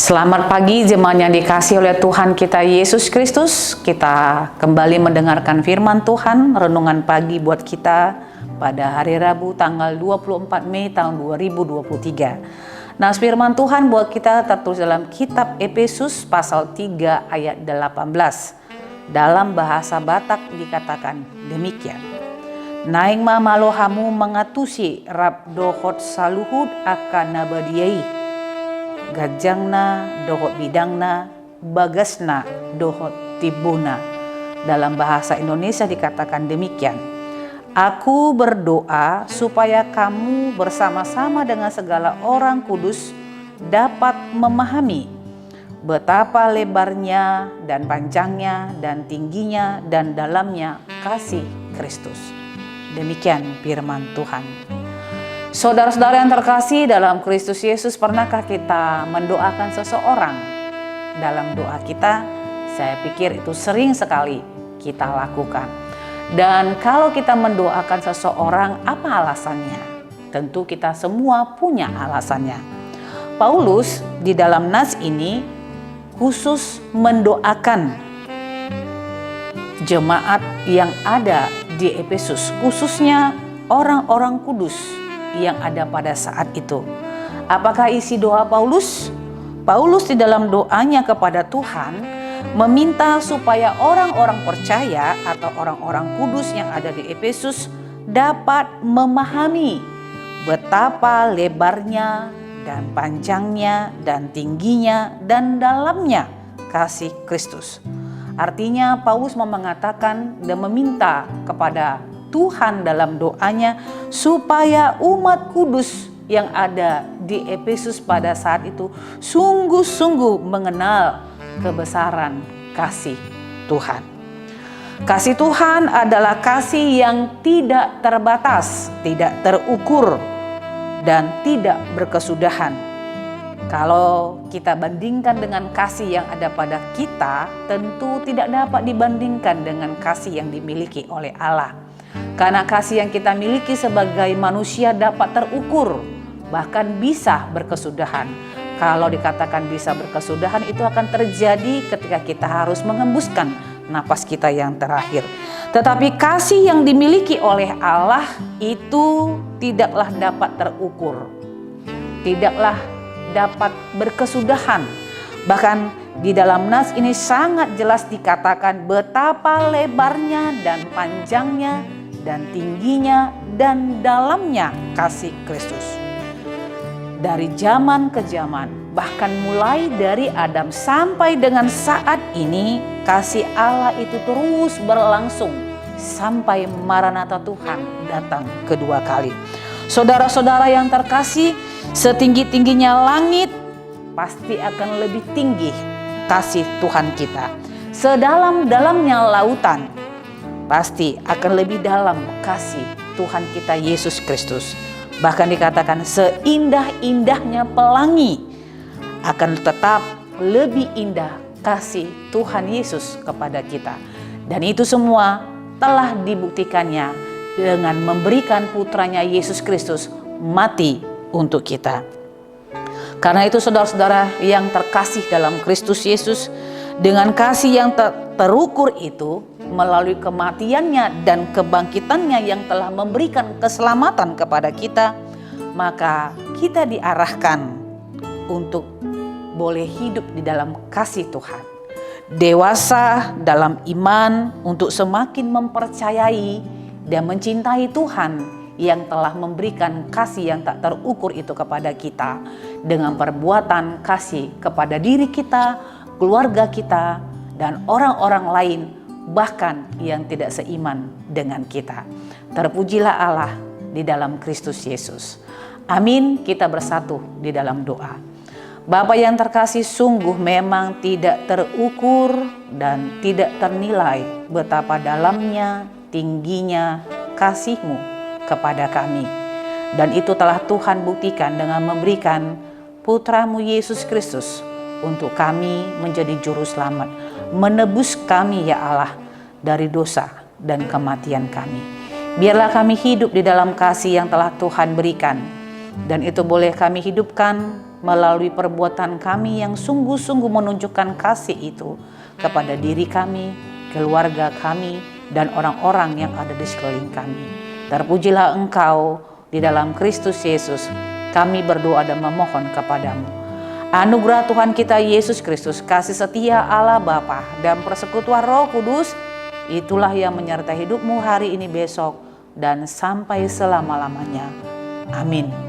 Selamat pagi jemaat yang dikasihi oleh Tuhan kita Yesus Kristus. Kita kembali mendengarkan firman Tuhan, renungan pagi buat kita pada hari Rabu tanggal 24 Mei tahun 2023. Nah, firman Tuhan buat kita tertulis dalam kitab Efesus pasal 3 ayat 18. Dalam bahasa Batak dikatakan demikian. Naing mamalohamu mengatusi rab dohot saluhud akan nabadiai. Gajangna dohot bidangna, bagasna dohot tibuna. Dalam bahasa Indonesia dikatakan demikian. Aku berdoa supaya kamu bersama-sama dengan segala orang kudus dapat memahami betapa lebarnya dan panjangnya dan tingginya dan dalamnya kasih Kristus. Demikian firman Tuhan. Saudara-saudara yang terkasih dalam Kristus Yesus, pernahkah kita mendoakan seseorang? Dalam doa kita, saya pikir itu sering sekali kita lakukan. Dan kalau kita mendoakan seseorang, apa alasannya? Tentu kita semua punya alasannya. Paulus di dalam nas ini khusus mendoakan jemaat yang ada di Efesus, khususnya orang-orang kudus yang ada pada saat itu. Apakah isi doa Paulus? Paulus di dalam doanya kepada Tuhan meminta supaya orang-orang percaya atau orang-orang kudus yang ada di Efesus dapat memahami betapa lebarnya dan panjangnya dan tingginya dan dalamnya kasih Kristus. Artinya Paulus mengatakan dan meminta kepada Tuhan dalam doanya supaya umat kudus yang ada di Efesus pada saat itu sungguh-sungguh mengenal kebesaran kasih Tuhan. Kasih Tuhan adalah kasih yang tidak terbatas, tidak terukur, dan tidak berkesudahan. Kalau kita bandingkan dengan kasih yang ada pada kita, tentu tidak dapat dibandingkan dengan kasih yang dimiliki oleh Allah. Karena kasih yang kita miliki sebagai manusia dapat terukur, bahkan bisa berkesudahan. Kalau dikatakan bisa berkesudahan, itu akan terjadi ketika kita harus mengembuskan napas kita yang terakhir. Tetapi kasih yang dimiliki oleh Allah itu tidaklah dapat terukur, tidaklah dapat berkesudahan. Bahkan di dalam nas ini sangat jelas dikatakan betapa lebarnya dan panjangnya dan tingginya dan dalamnya kasih Kristus. Dari zaman ke zaman, bahkan mulai dari Adam sampai dengan saat ini, kasih Allah itu terus berlangsung sampai Maranatha Tuhan datang kedua kali. Saudara-saudara yang terkasih, setinggi-tingginya langit pasti akan lebih tinggi kasih Tuhan kita. Sedalam-dalamnya lautan pasti akan lebih dalam kasih Tuhan kita Yesus Kristus. Bahkan dikatakan seindah-indahnya pelangi akan tetap lebih indah kasih Tuhan Yesus kepada kita. Dan itu semua telah dibuktikannya dengan memberikan putranya Yesus Kristus mati untuk kita. Karena itu saudara-saudara yang terkasih dalam Kristus Yesus, dengan kasih yang terukur itu, melalui kematiannya dan kebangkitannya yang telah memberikan keselamatan kepada kita, maka kita diarahkan untuk boleh hidup di dalam kasih Tuhan, dewasa dalam iman untuk semakin mempercayai dan mencintai Tuhan yang telah memberikan kasih yang tak terukur itu kepada kita, dengan perbuatan kasih kepada diri kita, keluarga kita, dan orang-orang lain bahkan yang tidak seiman dengan kita. Terpujilah Allah di dalam Kristus Yesus. Amin. Kita bersatu di dalam doa. Bapa yang terkasih, sungguh memang tidak terukur dan tidak ternilai betapa dalamnya, tingginya kasih-Mu kepada kami. Dan itu telah Tuhan buktikan dengan memberikan Putra-Mu Yesus Kristus untuk kami menjadi juru selamat, menebus kami ya Allah dari dosa dan kematian kami. Biarlah kami hidup di dalam kasih yang telah Tuhan berikan, dan itu boleh kami hidupkan melalui perbuatan kami yang sungguh-sungguh menunjukkan kasih itu kepada diri kami, keluarga kami, dan orang-orang yang ada di sekeliling kami. Terpujilah Engkau di dalam Kristus Yesus. Kami berdoa dan memohon kepadamu. Anugerah Tuhan kita Yesus Kristus, kasih setia Allah Bapa, dan persekutuan Roh Kudus, itulah yang menyertai hidupmu hari ini, besok, dan sampai selama-lamanya. Amin.